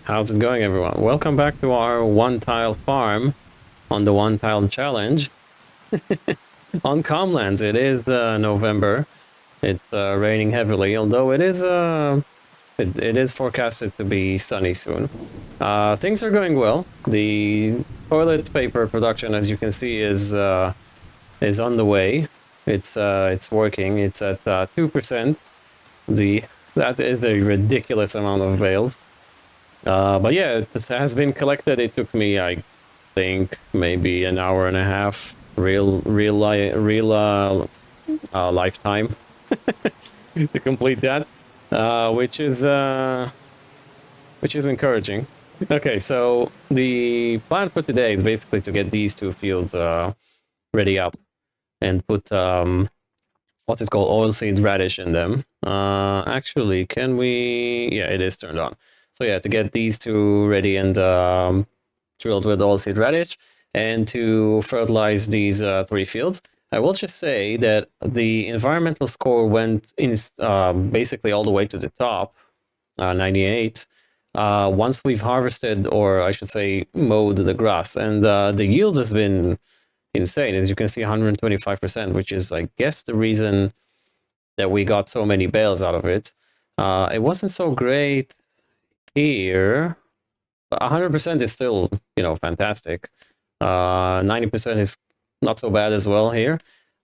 How's it going, everyone? Welcome back to our one-tile farm on the one-tile challenge on Comlands. It is November. It's raining heavily, although it is forecasted to be sunny soon. Things are going well. The toilet paper production, as you can see, is on the way. It's working. It's at 2%. That is a ridiculous amount of bales. But yeah, this has been collected. It took me, I think, maybe an hour and a half real lifetime to complete that, which is encouraging. Okay, so the plan for today is basically to get these two fields ready up and put what is called oilseed radish in them. Actually, can we? Yeah, it is turned on. So yeah, to get these two ready and drilled with oilseed radish and to fertilize these three fields. I will just say that the environmental score went in basically all the way to the top, 98. Once we've harvested, or I should say, mowed the grass, and the yield has been insane. As you can see, 125%, which is, I guess, the reason that we got so many bales out of it. It wasn't so great here. 100% is still, fantastic. 90% is not so bad as well here.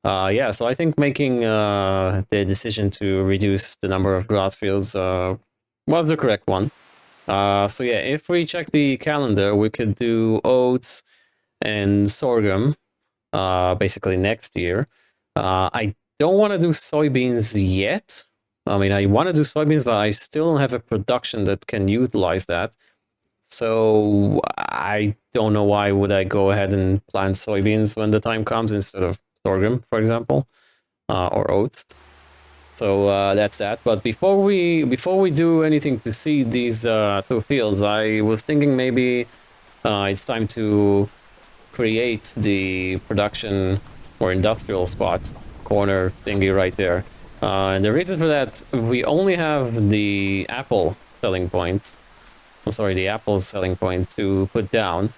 Yeah, so I think making the decision to reduce the number of grass fields was the correct one. So yeah, if we check the calendar, we could do oats and sorghum basically next year. I don't want to do soybeans yet. I mean, I want to do soybeans, but I still don't have a production that can utilize that. So I don't know why would I go ahead and plant soybeans when the time comes instead of sorghum, for example, or oats. So that's that. But before we do anything to seed these two fields, I was thinking maybe it's time to create the production or industrial spot corner thingy right there. And the reason for that, we only have the apple selling point. I'm sorry, the apple's selling point to put down.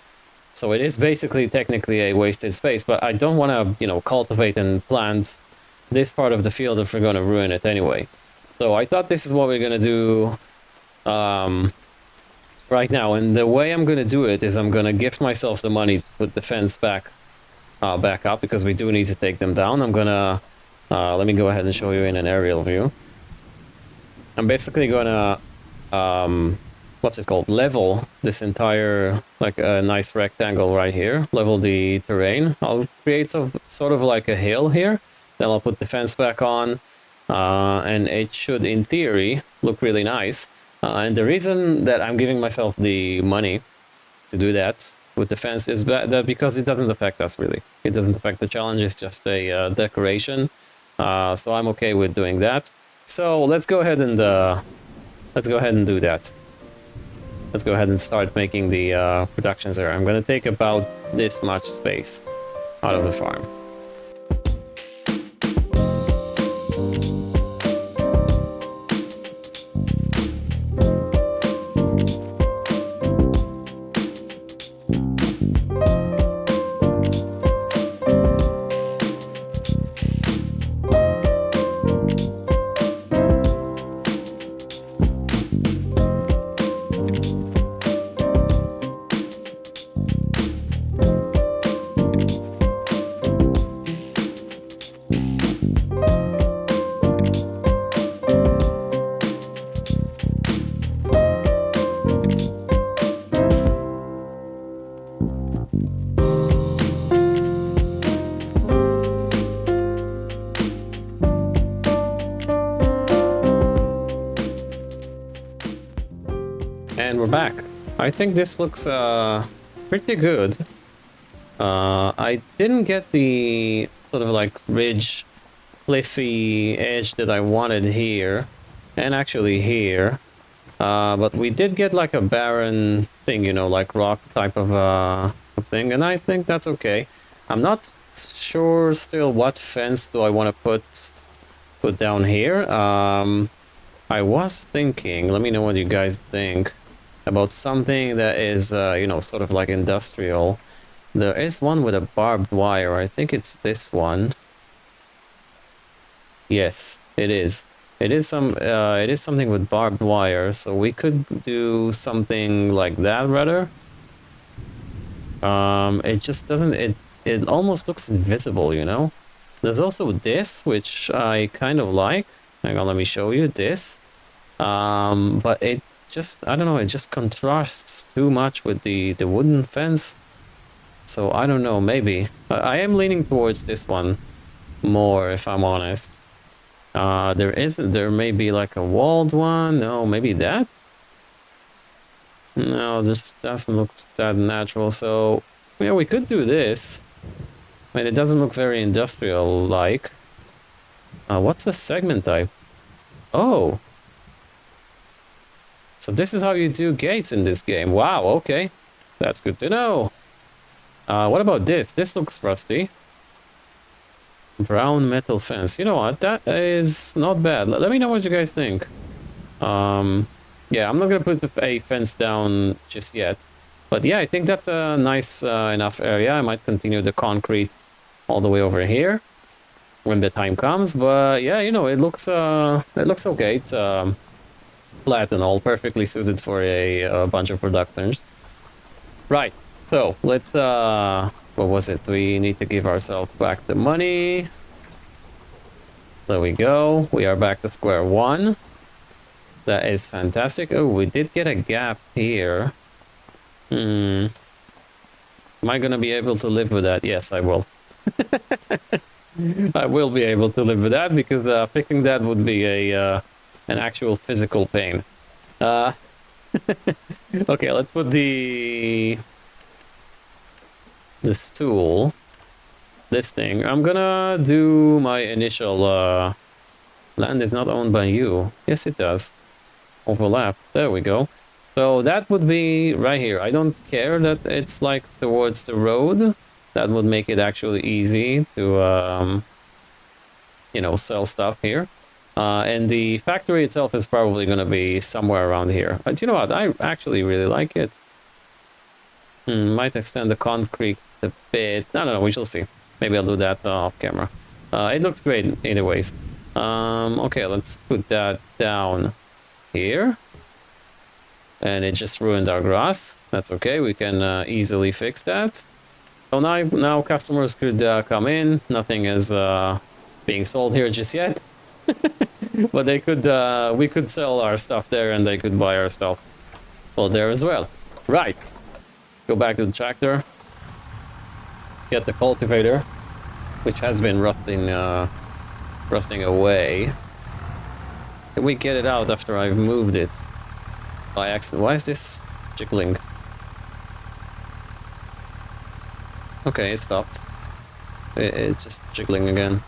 So it is basically technically a wasted space, but I don't want to, cultivate and plant this part of the field if we're going to ruin it anyway. So I thought this is what we're going to do right now. And the way I'm going to do it is I'm going to gift myself the money to put the fence back up, because we do need to take them down. I'm going to, let me go ahead and show you in an aerial view. I'm basically going to, what's it called, level this entire, like a nice rectangle right here, level the terrain. I'll create sort of like a hill here, then I'll put the fence back on, and it should, in theory, look really nice. And the reason that I'm giving myself the money to do that with the fence is that because it doesn't affect us, really. It doesn't affect the challenge, it's just a decoration. So I'm okay with doing that. So let's go ahead and do that. Let's go ahead and start making the productions there. I'm going to take about this much space out of the farm. And we're back. I think this looks pretty good. I didn't get the sort of like ridge, cliffy edge that I wanted here, and actually here. But we did get like a barren thing, like rock type of thing, and I think that's okay. I'm not sure still what fence do I want to put down here. I was thinking, let me know what you guys think. about something that is, you know, sort of like industrial. There is one with a barbed wire. I think it's this one. Yes, it is. It is something with barbed wire, so we could do something like that rather. It just doesn't, it almost looks invisible, you know? There's also this, which I kind of like. Hang on, let me show you this. But it just, I don't know, it just contrasts too much with the wooden fence. So I don't know, maybe. I am leaning towards this one more, if I'm honest. There may be like a walled one. No, maybe that? No, this doesn't look that natural. So, yeah, we could do this. I mean, it doesn't look very industrial-like. What's a segment type? Oh. So this is how you do gates in this game. Wow, okay. That's good to know. What about this? This looks rusty. Brown metal fence. You know what? That is not bad. Let me know what you guys think. Yeah, I'm not gonna put a fence down just yet. But yeah, I think that's a nice enough area. I might continue the concrete all the way over here when the time comes. But yeah, you know, it looks okay. It's flat and all, perfectly suited for a bunch of productions. Right. So let's what was it? We need to give ourselves back the money. There we go. We are back to square one. That is fantastic. Oh, we did get a gap here. Am I gonna be able to live with that? Yes, I will. I will be able to live with that because fixing that would be a an actual physical pain. Okay, let's put the stool, this thing. I'm gonna do my initial land is not owned by you. Yes, it does. Overlapped. There we go. So that would be right here. I don't care that it's like towards the road. That would make it actually easy to you know, sell stuff here. And the factory itself is probably going to be somewhere around here. But you know what? I actually really like it. Might extend the concrete a bit. I don't know. We shall see. Maybe I'll do that off camera. It looks great either ways. Okay, let's put that down here. And it just ruined our grass. That's okay. We can easily fix that. So now customers could come in. Nothing is being sold here just yet. But they could, we could sell our stuff there and they could buy our stuff, well, there as well. Right. Go back to the tractor. Get the cultivator, which has been rusting away. Can we get it out after I've moved it by accident? Why is this jiggling? Okay, it stopped. It's just jiggling again.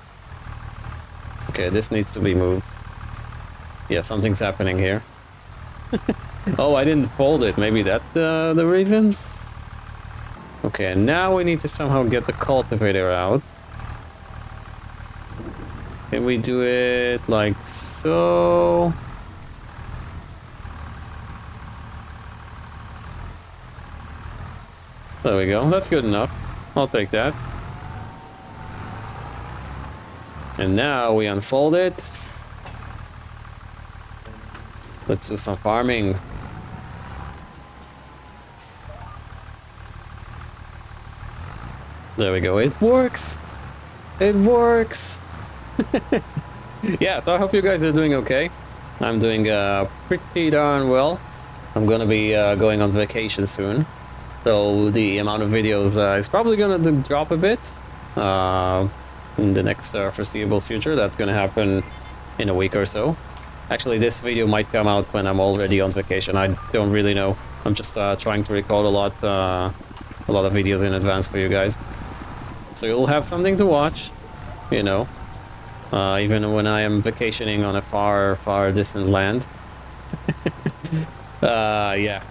Okay, this needs to be moved. Yeah, something's happening here. Oh, I didn't fold it. Maybe that's the reason? Okay, now we need to somehow get the cultivator out. Can we do it like so? There we go. That's good enough. I'll take that. And now we unfold it. Let's do some farming. There we go. It works. It works. Yeah, so I hope you guys are doing okay. I'm doing pretty darn well. I'm gonna be going on vacation soon. So the amount of videos is probably gonna drop a bit in the next foreseeable future. That's gonna happen in a week or so. Actually, this video might come out when I'm already on vacation. I don't really know. I'm just trying to record a lot of videos in advance for you guys. So you'll have something to watch, you know, even when I am vacationing on a far, far distant land. Yeah.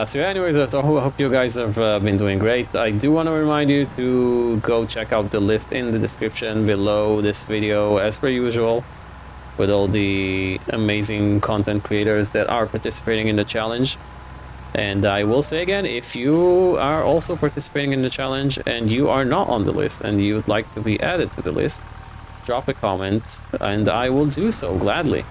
So anyways, I hope you guys have been doing great. I do want to remind you to go check out the list in the description below this video, as per usual, with all the amazing content creators that are participating in the challenge. And I will say again, if you are also participating in the challenge and you are not on the list and you would like to be added to the list, drop a comment and I will do so gladly.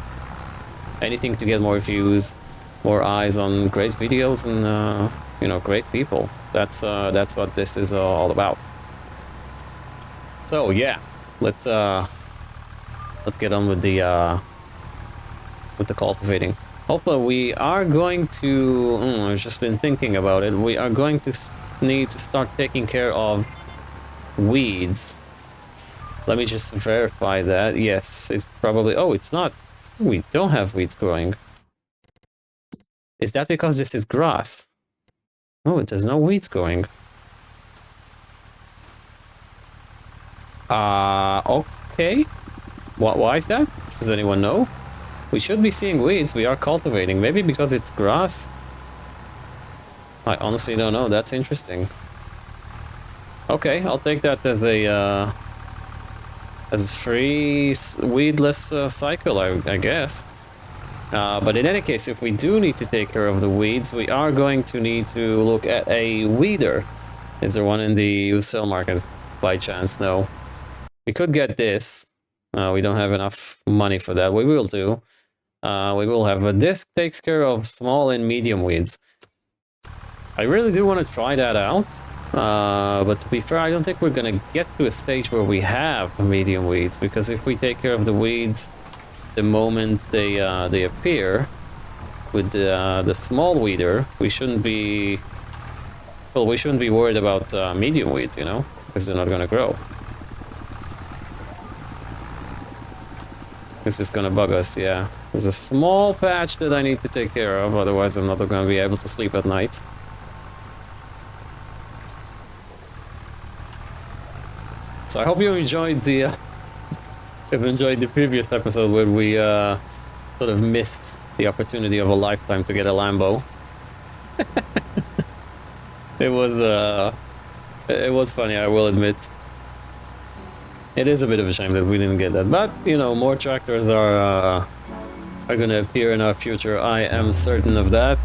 Anything to get more views, more eyes on great videos and you know, great people. That's what this is all about. So yeah, let's get on with the cultivating. Hopefully we are going to, I've just been thinking about it, we are going to need to start taking care of weeds. Let me just verify that. Yes, it's probably, oh, it's not, we don't have weeds growing. Is that because this is grass? Oh, there's no weeds growing. Okay. Why is that? Does anyone know? We should be seeing weeds. We are cultivating. Maybe because it's grass? I honestly don't know. That's interesting. Okay, I'll take that as a as free weedless cycle, I guess. But in any case, if we do need to take care of the weeds, we are going to need to look at a weeder. Is there one in the used sale market by chance? No. We could get this. We don't have enough money for that. We will do. We will have, but this takes care of small and medium weeds. I really do want to try that out. But to be fair, I don't think we're gonna get to a stage where we have medium weeds, because if we take care of the weeds the moment they appear with the small weeder, we shouldn't be, well, we shouldn't be worried about medium weeds, you know, because they're not gonna grow. This is gonna bug us, yeah. There's a small patch that I need to take care of, otherwise I'm not gonna be able to sleep at night. So I hope you enjoyed the previous episode where we sort of missed the opportunity of a lifetime to get a Lambo. It was funny, I will admit. It is a bit of a shame that we didn't get that, but you know, more tractors are going to appear in our future. I am certain of that.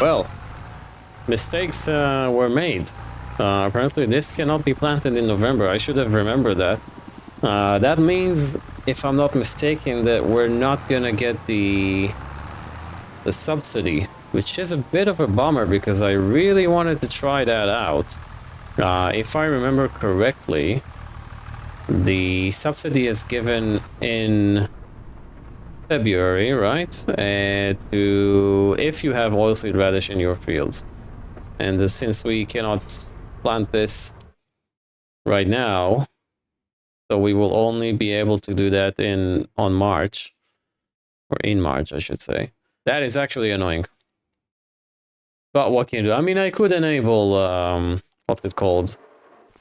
Well, mistakes were made. Apparently this cannot be planted in November. I should have remembered that. That means, if I'm not mistaken, that we're not gonna get the subsidy, which is a bit of a bummer because I really wanted to try that out. If I remember correctly, the subsidy is given in February, right? To if you have oilseed radish in your fields, and since we cannot plant this right now, so we will only be able to do that on March, or in March, I should say. That is actually annoying. But what can you do? I mean, I could enable what's it called?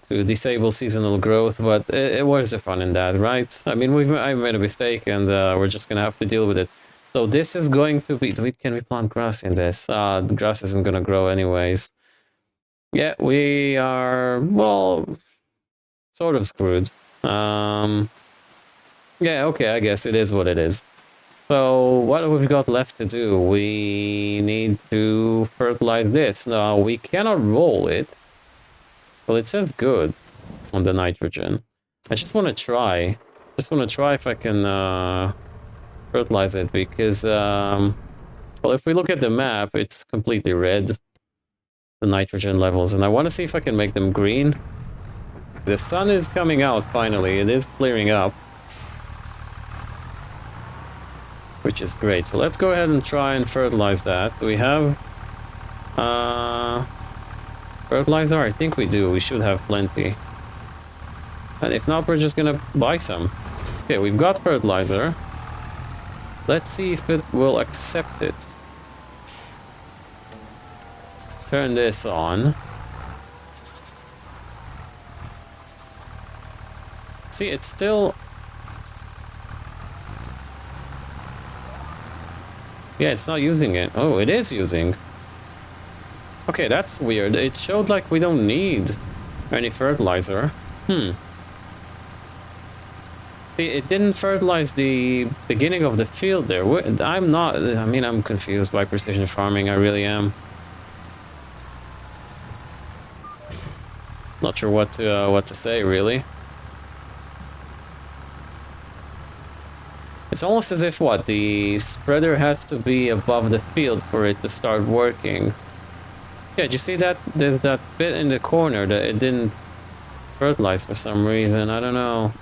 To disable seasonal growth, but where's the fun in that, right? I mean, I made a mistake, and we're just gonna have to deal with it. So this is going to be. Can we plant grass in this? The grass isn't gonna grow anyways. Yeah, we are, well, sort of screwed. Yeah, okay, I guess it is what it is. So what have we got left to do? We need to fertilize this. Now we cannot roll it. Well, it says good on the nitrogen. I just want to try. If I can fertilize it, because Well, if we look at the map, it's completely red, the nitrogen levels, and I want to see if I can make them green. The sun is coming out finally, it is clearing up, which is great. So let's go ahead and try and fertilize that. Do we have fertilizer? I think we do. We should have plenty. And if not, we're just gonna buy some. Okay, we've got fertilizer. Let's see if it will accept it. Turn this on. See, it's still... Yeah, it's not using it. Oh, it is using. Okay, that's weird. It showed like we don't need any fertilizer. See, it didn't fertilize the beginning of the field there. I'm not... I mean, I'm confused by precision farming. I really am. Not sure what to say, really. It's almost as if, what, the spreader has to be above the field for it to start working. Yeah, did you see that? There's that bit in the corner that it didn't fertilize for some reason. I don't know.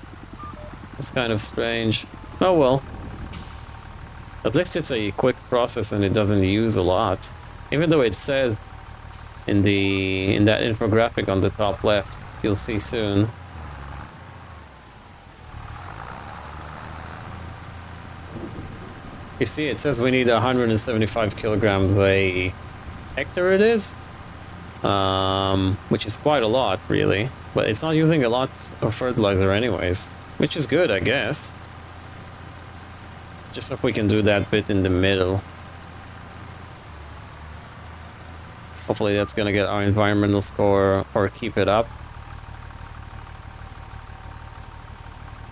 It's kind of strange. Oh well. At least it's a quick process and it doesn't use a lot. Even though it says in that infographic on the top left, you'll see soon. You see, it says we need 175 kilograms a hectare it is. Which is quite a lot, really. But it's not using a lot of fertilizer anyways. Which is good, I guess. Just hope we can do that bit in the middle. Hopefully that's gonna get our environmental score or keep it up.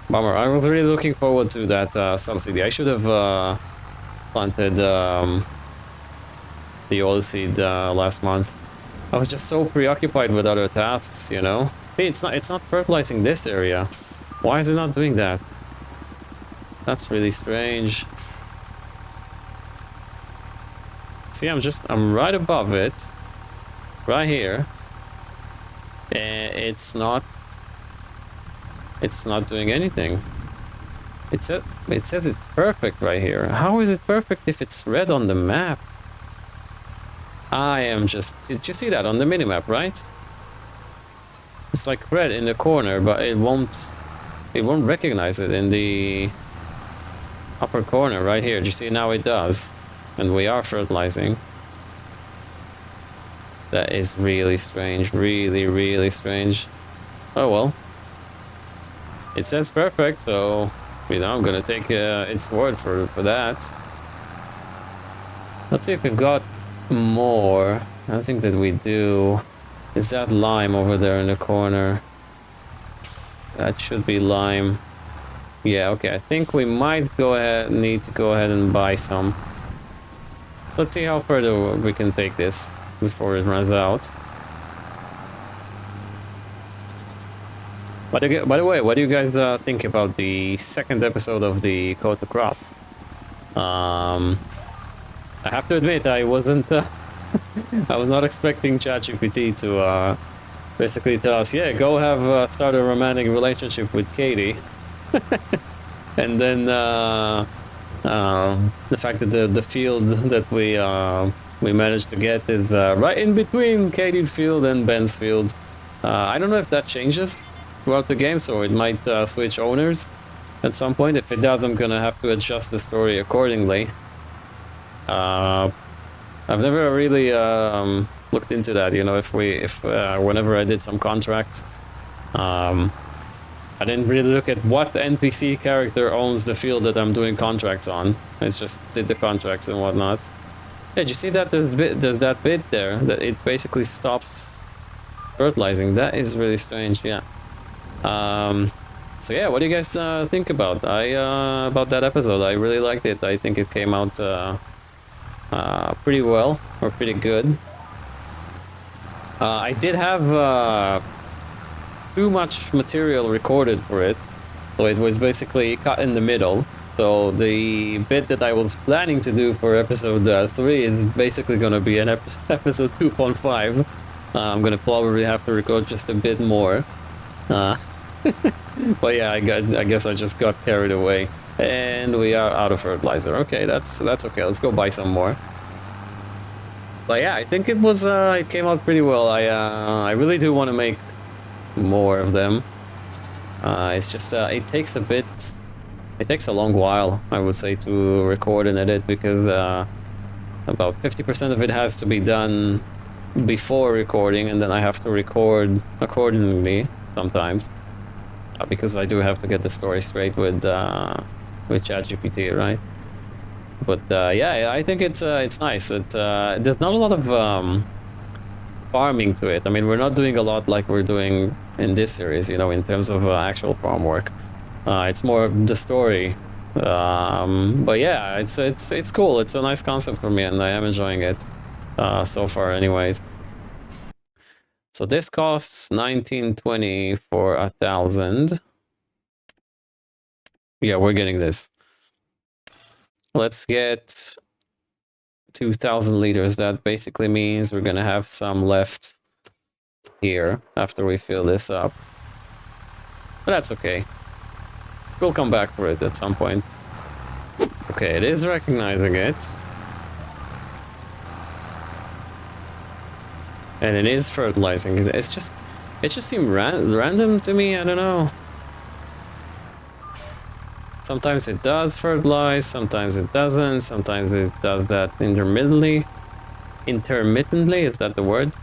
Bummer, I was really looking forward to that subsidy. I should have planted the oilseed last month. I was just so preoccupied with other tasks, you know? Hey, it's not fertilizing this area. Why is it not doing that? That's really strange. See, I'm right above it. Right here. And it's not doing anything. It says it's perfect right here. How is it perfect if it's red on the map? I am just... Did you see that on the minimap, right? It's like red in the corner, but it won't recognize it in the upper corner right here. Do you see? Now it does. And we are fertilizing. That is really strange. Really, really strange. Oh well. It says perfect, so... You know, I'm gonna take its word for that. Let's see if we've got more. I don't think that we do. Is that lime over there in the corner? That should be lime. Yeah, okay. I think we might need to go ahead and buy some. Let's see how further we can take this before it runs out. By the way, what do you guys think about the second episode of the Code to Craft? I have to admit, I wasn't... I was not expecting ChatGPT to basically tell us, yeah, go have start a romantic relationship with Katie. And then the fact that the field that we managed to get is right in between Katie's field and Ben's field. I don't know if that changes throughout the game, so it might switch owners at some point. If it does, I'm gonna have to adjust the story accordingly. I've never really looked into that, you know, if whenever I did some contracts, I didn't really look at what NPC character owns the field that I'm doing contracts on. I just did the contracts and whatnot. Yeah, did you see that there's that bit there that it basically stopped fertilizing? That is really strange, yeah. So yeah, what do you guys think about that episode? I really liked it. I think it came out pretty well, or pretty good. I did have too much material recorded for it, so it was basically cut in the middle. So the bit that I was planning to do for episode 3 is basically going to be an episode 2.5. I'm going to probably have to record just a bit more. Uh, but yeah, I guess I just got carried away. And we are out of fertilizer. Okay, that's okay. Let's go buy some more. But yeah, I think it came out pretty well. I really do want to make more of them. It's just it takes a bit. It takes a long while, I would say, to record and edit, because about 50% of it has to be done before recording, and then I have to record accordingly sometimes, because I do have to get the story straight with ChatGPT, right? But yeah, I think it's nice. There's not a lot of farming to it. I mean, we're not doing a lot like we're doing in this series, you know, in terms of actual farm work. It's more the story. But yeah, it's cool. It's a nice concept for me, and I am enjoying it so far anyways. So this costs 1920 for 1,000. Yeah, we're getting this. Let's get 2,000 liters. That basically means we're gonna have some left here after we fill this up. But that's okay. We'll come back for it at some point. Okay, it is recognizing it. And it is fertilizing. It just seemed random to me. I don't know. Sometimes it does fertilize, sometimes it doesn't, sometimes it does that intermittently. Intermittently, is that the word?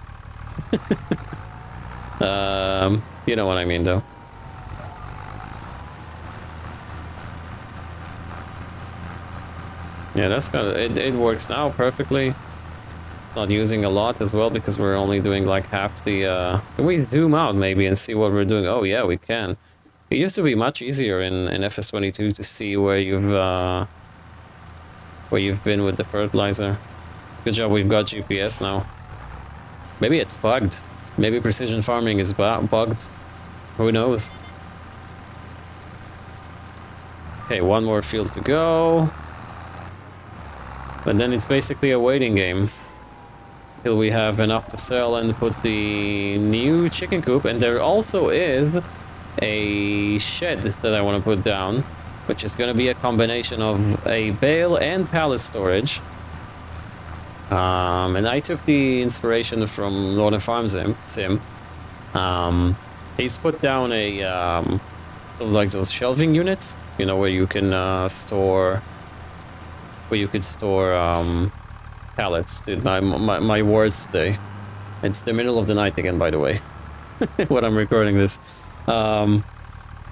You know what I mean, though. Yeah, that's kind of it works now perfectly. It's not using a lot as well, because we're only doing like half the can we zoom out maybe and see what we're doing? Oh yeah, we can. It used to be much easier in FS22 to see where you've been with the fertilizer. Good job, we've got GPS now. Maybe it's bugged. Maybe precision farming is bugged. Who knows? Okay, one more field to go. But then it's basically a waiting game till we have enough to sell and put the new chicken coop. And there also is a shed that I want to put down, which is going to be a combination of a bale and pallet storage. And I took the inspiration from Northern Farm Sim. He's put down a sort of like those shelving units, you know, where you can store pallets. Dude, my words today. It's the middle of the night again, by the way, when I'm recording this. But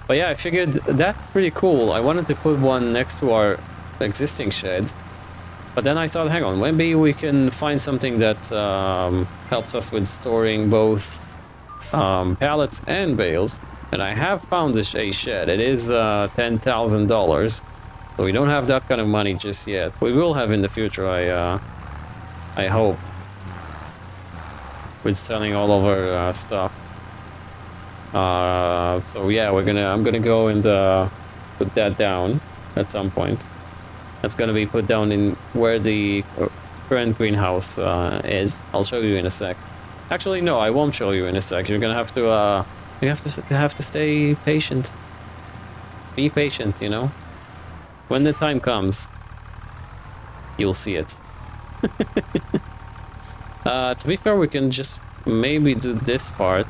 yeah, I figured that's pretty cool. I wanted to put one next to our existing shed, but then I thought, hang on, maybe we can find something that helps us with storing both pallets and bales. And I have found a shed. It is $10,000, so we don't have that kind of money just yet. We will have in the future, I hope, with selling all of our stuff. So yeah, I'm gonna go and put that down at some point. That's gonna be put down in where the current greenhouse is. I'll show you in a sec. Actually, no, I won't show you in a sec. You're gonna have to have to stay patient. Be patient, you know. When the time comes, you'll see it. To be fair, we can just maybe do this part.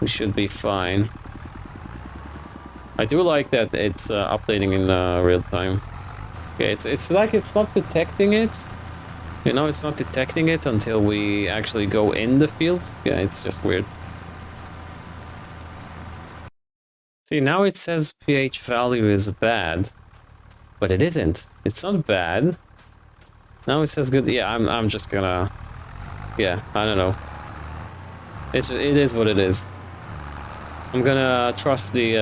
We should be fine. I do like that it's updating in real time. Okay, it's like it's not detecting it. You know, it's not detecting it until we actually go in the field. Yeah, it's just weird. See, now it says pH value is bad, but it isn't. It's not bad. Now it says good. Yeah, I'm just gonna. Yeah, I don't know. It is what it is. I'm gonna trust the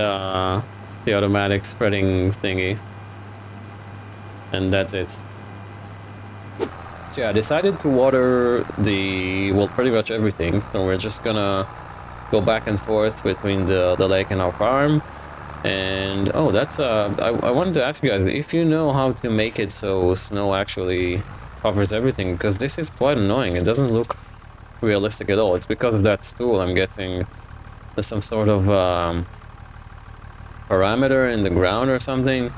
automatic spreading thingy, and that's it. So yeah, I decided to water pretty much everything. So we're just gonna go back and forth between the lake and our farm. And oh, that's I wanted to ask you guys if you know how to make it so snow actually covers everything, because this is quite annoying. It doesn't look realistic at all. It's because of that stool, I'm guessing. There's some sort of parameter in the ground or something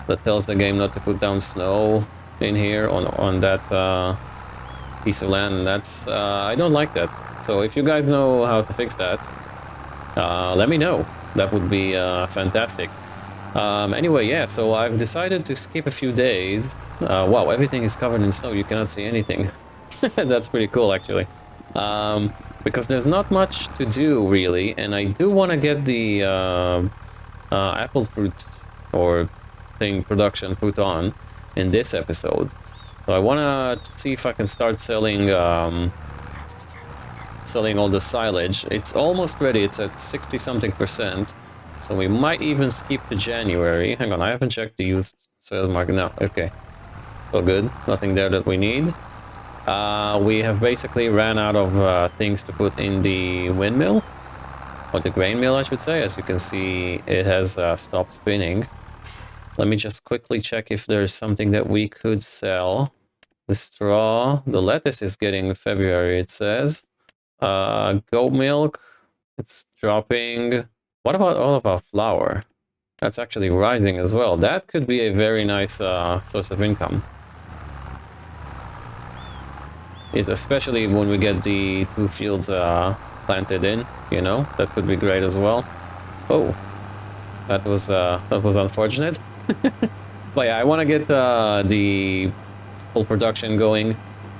that tells the game not to put down snow in here on that piece of land. And that's I don't like that. So if you guys know how to fix that, let me know. That would be fantastic. Anyway, yeah, so I've decided to skip a few days. Wow, everything is covered in snow. You cannot see anything. That's pretty cool, actually. Because there's not much to do, really, and I do want to get the apple fruit or thing production put on in this episode. So I want to see if I can start selling selling all the silage. It's almost ready. It's at 60 something %. So we might even skip to January. Hang on, I haven't checked the used sales market. No, okay. So good. Nothing there that we need. We have basically ran out of things to put in the windmill. Or the grain mill, I should say. As you can see, it has stopped spinning. Let me just quickly check if there's something that we could sell. The straw. The lettuce is getting February, it says. Goat milk. It's dropping. What about all of our flour? That's actually rising as well. That could be a very nice source of income. Especially when we get the 2 fields planted in, you know, that could be great as well. Oh, that was unfortunate. But yeah, I want to get the full production going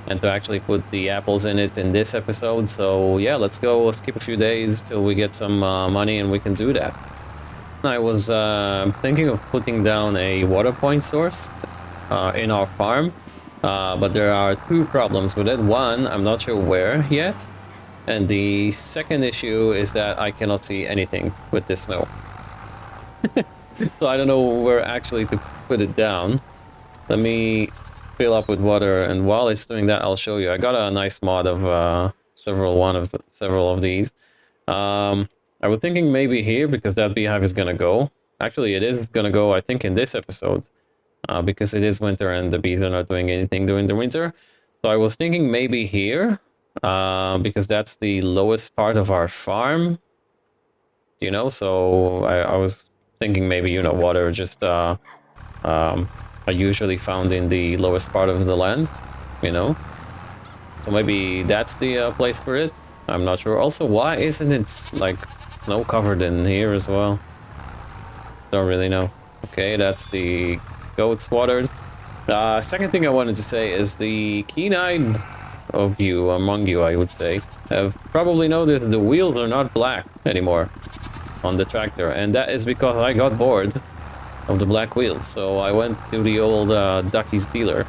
and to actually put the apples in it in this episode. So yeah, let's go skip a few days till we get some money and we can do that. I was thinking of putting down a water point source in our farm, but there are 2 problems with it. One, I'm not sure where yet, and the second issue is that I cannot see anything with this snow. So I don't know where actually to put it down. Let me fill up with water, and while it's doing that, I'll show you. I got a nice mod of several of these. I was thinking maybe here, because that beehive is gonna go. Actually, it is gonna go, I think, in this episode, because it is winter and the bees are not doing anything during the winter. So I was thinking maybe here, because that's the lowest part of our farm, you know. So I was thinking maybe, you know, water just are usually found in the lowest part of the land, you know. So maybe that's the place for it. I'm not sure. Also, why isn't it like snow covered in here as well? Don't really know. Okay, that's the goats watered. Second thing I wanted to say is the keen-eyed of you, among you, I would say, have probably noticed the wheels are not black anymore on the tractor, and that is because I got bored of the black wheels. So I went to the old Ducky's dealer,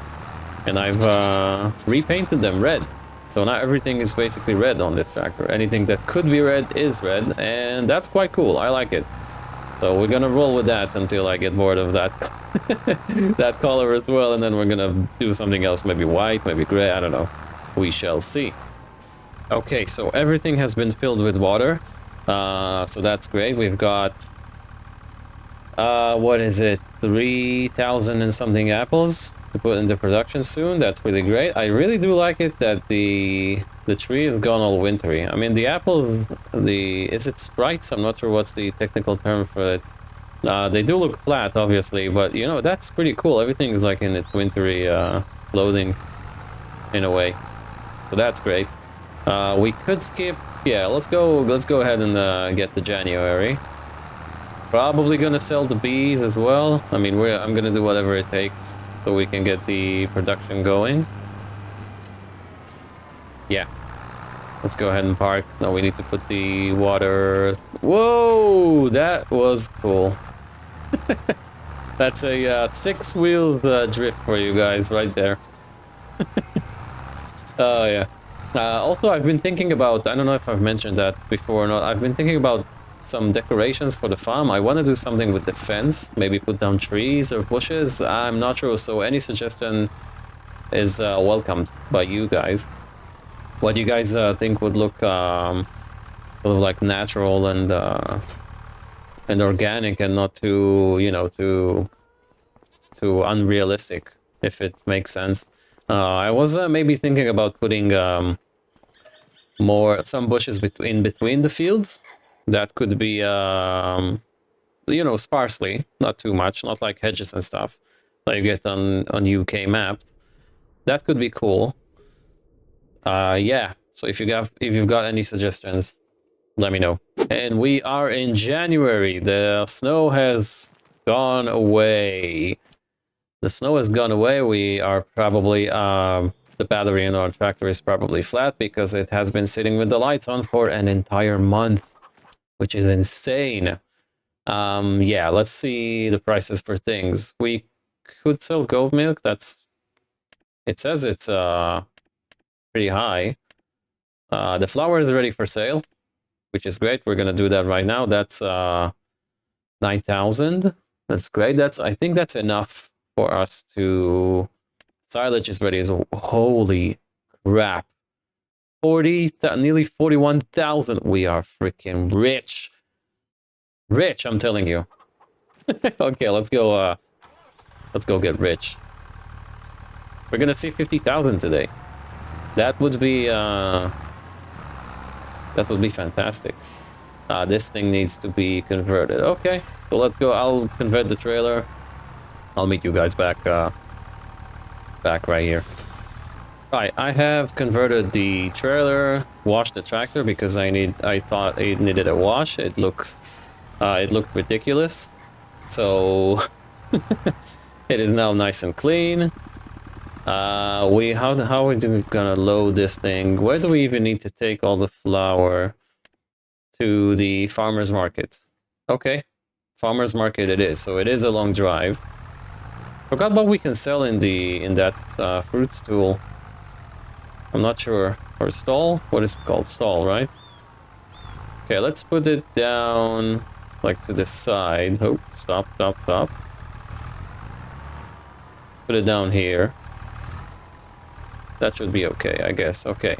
and I've repainted them red. So now everything is basically red on this tractor. Anything that could be red is red, and that's quite cool. I like it. So we're gonna roll with that until I get bored of that that color as well, and then we're gonna do something else, maybe white, maybe gray, I don't know. We shall see. Okay, so everything has been filled with water. So that's great. We've got what is it, 3,000 and something apples to put into production soon. That's really great. I really do like it that the tree is gone all wintry. I mean, the apples, is it sprites? I'm not sure what's the technical term for it. They do look flat, obviously, but you know, that's pretty cool. Everything is like in its wintry clothing in a way. So that's great. We could skip, yeah, let's go ahead and get to January. Probably gonna sell the bees as well. I mean, I'm gonna do whatever it takes so we can get the production going. Yeah. Let's go ahead and park. Now we need to put the water... Whoa! That was cool. That's a 6-wheeled drift for you guys right there. Oh, yeah. Also, I've been thinking about... I don't know if I've mentioned that before or not. I've been thinking about some decorations for the farm. I want to do something with the fence. Maybe put down trees or bushes. I'm not sure. So any suggestion is welcomed by you guys. What do you guys think would look sort of like natural and and organic and not too, you know, too unrealistic, if it makes sense. I was maybe thinking about putting some bushes between the fields. That could be you know, sparsely, not too much, not like hedges and stuff that you get on UK maps. That could be cool. Yeah. So if you've got any suggestions, let me know. And we are in January. The snow has gone away. The snow has gone away. We are probably the battery in our tractor is probably flat because it has been sitting with the lights on for an entire month, which is insane. Yeah, let's see the prices for things. We could sell goat milk. It says it's pretty high. The flour is ready for sale, which is great. We're gonna do that right now. That's 9,000. That's great. I think that's enough for us to. Silage is ready as well. Holy crap. Nearly 41,000. We are freaking rich. Rich, I'm telling you. Okay, let's go get rich. We're gonna see 50,000 today. That would be fantastic. This thing needs to be converted. Okay, so let's go. I'll convert the trailer. I'll meet you guys back right here. Right, I have converted the trailer, washed the tractor because I thought it needed a wash. It looked ridiculous. So it is now nice and clean. How are we gonna load this thing? Where do we even need to take all the flour? To the farmer's market. Okay, farmer's market it is. So it is a long drive. Forgot what we can sell in that fruit stool. I'm not sure. Or stall? What is it called? Stall, right? Okay, let's put it down like to the side. Oh, stop. Put it down here. That should be okay, I guess. Okay,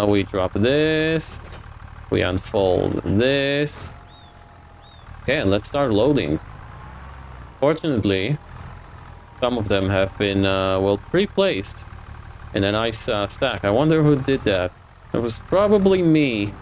we drop this. We unfold this. Okay, and let's start loading. Fortunately, some of them have been, well, pre-placed in a nice stack. I wonder who did that. It was probably me.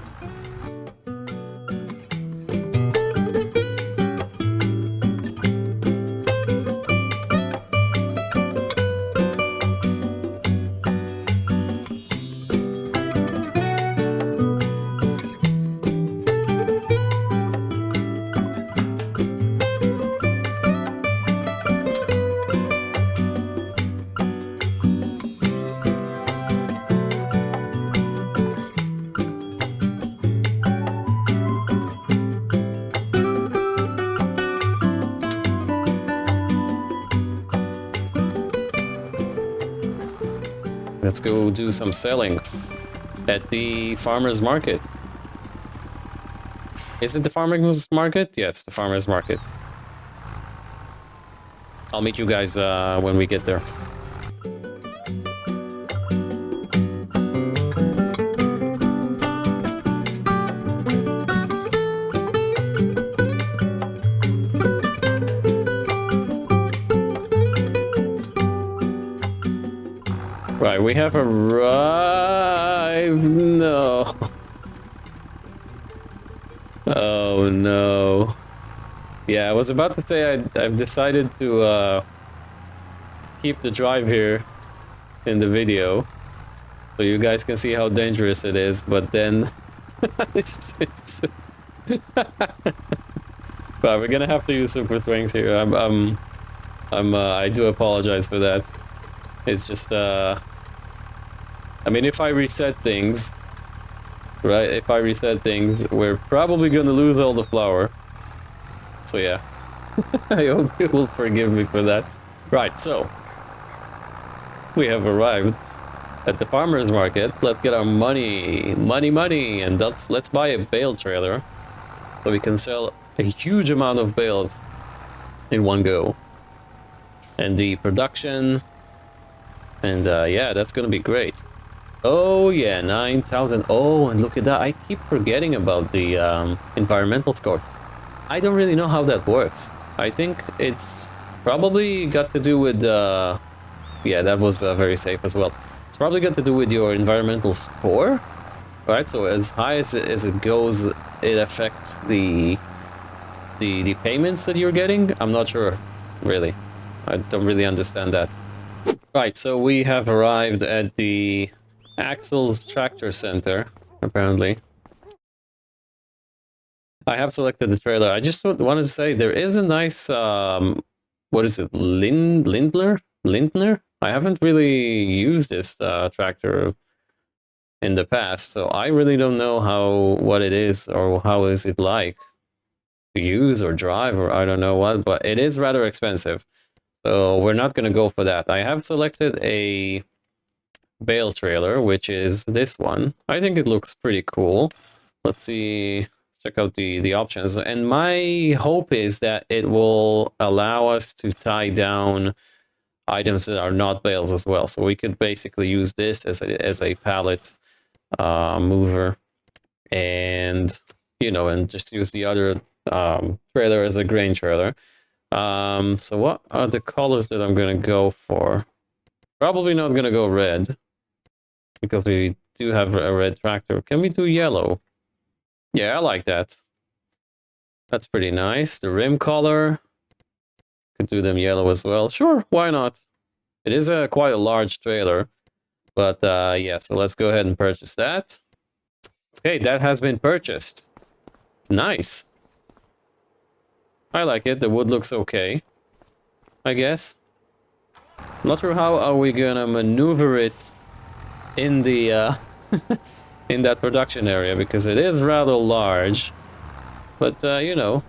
Let's go do some selling at the farmer's market. Is it the farmer's market? Yes, the farmer's market. I'll meet you guys when we get there. Right, we have arrived. No. Oh no. Yeah, I was about to say I've decided to keep the drive here in the video so you guys can see how dangerous it is, but then it's well, we're gonna have to use super swings here. I do apologize for that. It's just I mean, if I reset things, right? If I reset things, we're probably gonna lose all the flour. So yeah, I hope you will forgive me for that. Right, so we have arrived at the farmer's market. Let's get our money, and let's buy a bale trailer so we can sell a huge amount of bales in one go. And the production, and yeah, that's gonna be great. Oh yeah, 9,000. Oh, and look at that. I keep forgetting about the environmental score. I don't really know how that works. I think it's probably got to do with yeah, that was very safe as well. It's probably got to do with your environmental score, right? So as high as it goes, it affects the payments that you're getting. I'm not sure, really. I don't really understand that. Right, so we have arrived at the Axel's Tractor Center, apparently. I have selected the trailer. I just wanted to say there is a nice, what is it, Lindner? I haven't really used this tractor in the past, so I really don't know what it is or how is it like to use or drive or I don't know what, but it is rather expensive. So we're not going to go for that. I have selected a bale trailer, which is this one. I think it looks pretty cool. Let's see, check out the options. And my hope is that it will allow us to tie down items that are not bales as well. So we could basically use this as a pallet mover, and you know, and just use the other trailer as a grain trailer. So what are the colors that I'm gonna go for? Probably not gonna go red, because we do have a red tractor. Can we do yellow? Yeah, I like that. That's pretty nice. The rim color, could do them yellow as well. Sure, why not? It is quite a large trailer, but yeah, so let's go ahead and purchase that. Okay, that has been purchased. Nice. I like it. The wood looks okay, I guess. Not sure how are we gonna maneuver it in the in that production area, because it is rather large, but you know,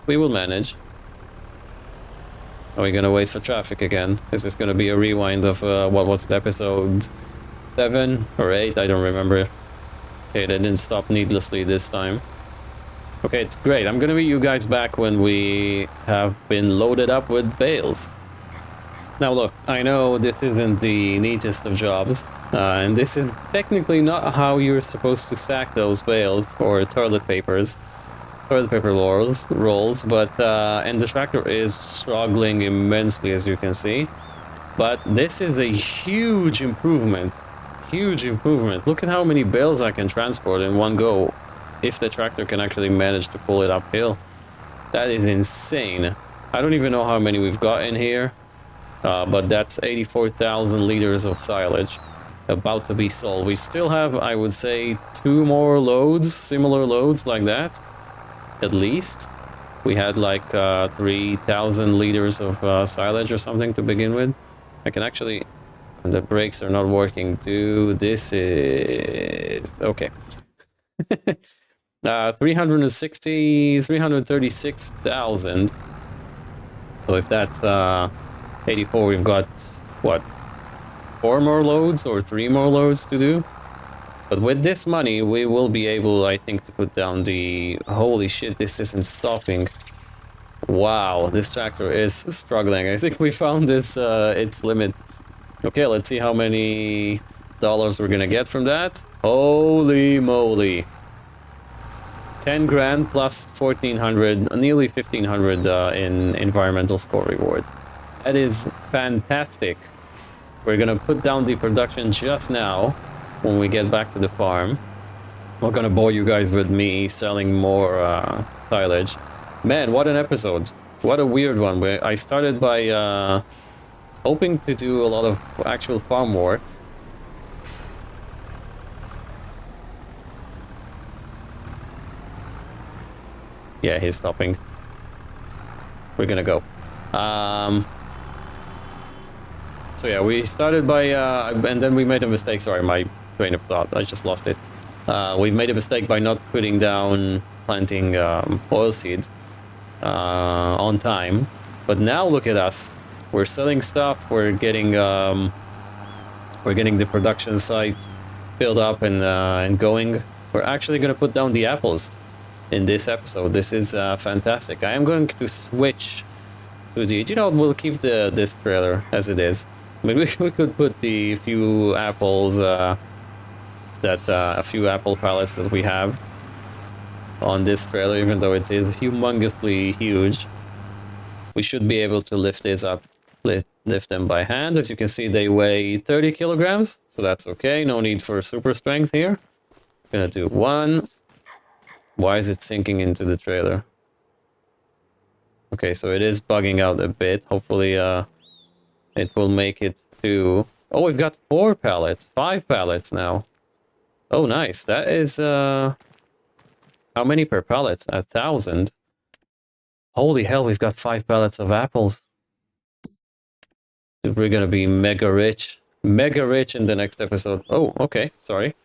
we will manage. Are we gonna wait for traffic again? Is this gonna be a rewind of what was it, episode 7 or 8? I don't remember. Okay, they didn't stop needlessly this time. Okay, it's great. I'm gonna meet you guys back when we have been loaded up with bales. Now look, I know this isn't the neatest of jobs, and this is technically not how you're supposed to stack those bales or toilet paper rolls, but and the tractor is struggling immensely, as you can see. But this is a huge improvement. Huge improvement. Look at how many bales I can transport in one go, if the tractor can actually manage to pull it uphill. That is insane. I don't even know how many we've got in here, but that's 84,000 liters of silage about to be sold. We still have, I would say, 2 more loads, similar loads like that, at least. We had like 3,000 liters of silage or something to begin with. I can actually... The brakes are not working. This is... Okay. 336,000. So if that's 84, we've got, what, 4 more loads or 3 more loads to do? But with this money, we will be able, I think, to put down the... Holy shit, this isn't stopping. Wow, this tractor is struggling. I think we found this, its limit. Okay, let's see how many dollars we're gonna get from that. Holy moly. 10 grand plus 1,400, nearly 1,500 in environmental score reward. That is fantastic. We're gonna put down the production just now when we get back to the farm. I'm not gonna bore you guys with me selling more silage. Man, what an episode. What a weird one. Where I started by hoping to do a lot of actual farm work. Yeah, he's stopping. We're gonna go. So yeah, we started by, and then we made a mistake. Sorry, my train of thought, I just lost it. We made a mistake by not putting down planting oilseed on time. But now look at us. We're selling stuff. We're getting the production site filled up and going. We're actually gonna put down the apples in this episode. This is fantastic. I am going to switch to the... You know, we'll keep this trailer as it is. I mean, we could put the few apples, a few apple pallets that we have. on this trailer, even though it is humongously huge. We should be able to lift this up, lift them by hand. As you can see, they weigh 30 kilograms, so that's okay. No need for super strength here. Gonna do one. Why is it sinking into the trailer? Okay, so it is bugging out a bit. Hopefully, it will make it to... Oh, we've got 4 pallets, 5 pallets now. Oh, nice. That is, how many per pallet? 1,000. Holy hell, we've got 5 pallets of apples. We're gonna be mega rich. Mega rich in the next episode. Oh, okay, sorry.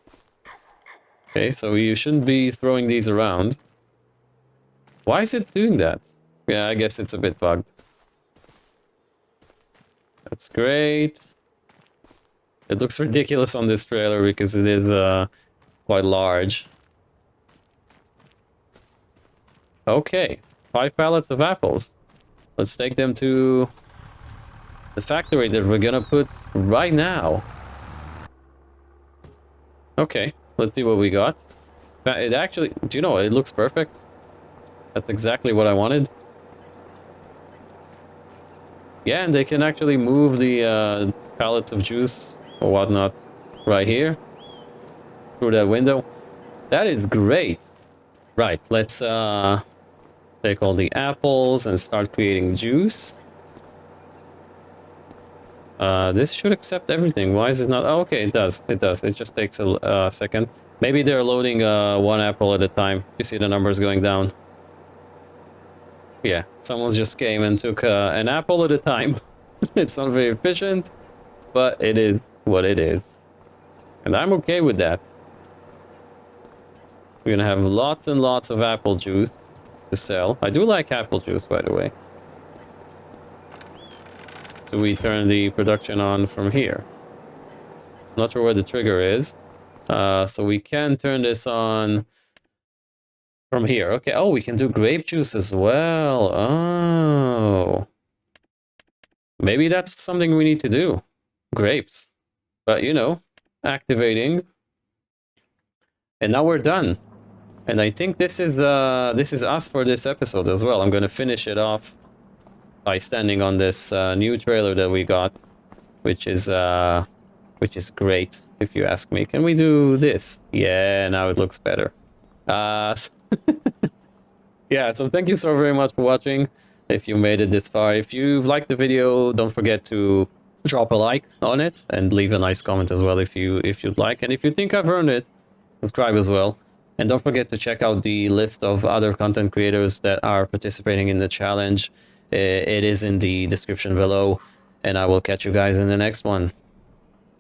Okay, so you shouldn't be throwing these around. Why is it doing that? Yeah, I guess it's a bit bugged. That's great. It looks ridiculous on this trailer because it is quite large. Okay, 5 pallets of apples. Let's take them to the factory that we're gonna put right now. Okay, let's see what we got. It actually, do you know, it looks perfect. That's exactly what I wanted. Yeah, and they can actually move the pallets of juice or whatnot right here through that window. That is great. Right, let's take all the apples and start creating juice. This should accept everything. Why is it not? Oh, okay, it does. It does. It just takes a second. Maybe they're loading one apple at a time. You see the numbers going down. Yeah, someone just came and took an apple at a time. It's not very efficient, but it is what it is. And I'm okay with that. We're gonna have lots and lots of apple juice to sell. I do like apple juice, by the way. So we turn the production on from here. Not sure where the trigger is. So we can turn this on from here. Okay. Oh, we can do grape juice as well. Oh. Maybe that's something we need to do. Grapes. But, you know, activating. And now we're done. And I think this is us for this episode as well. I'm going to finish it off by standing on this new trailer that we got, which is great, if you ask me. Can we do this? Yeah, now it looks better. Yeah, so thank you so very much for watching. If you made it this far, if you liked the video, don't forget to drop a like on it and leave a nice comment as well if you'd like. And if you think I've earned it, subscribe as well. And don't forget to check out the list of other content creators that are participating in the challenge. It is in the description below, and I will catch you guys in the next one.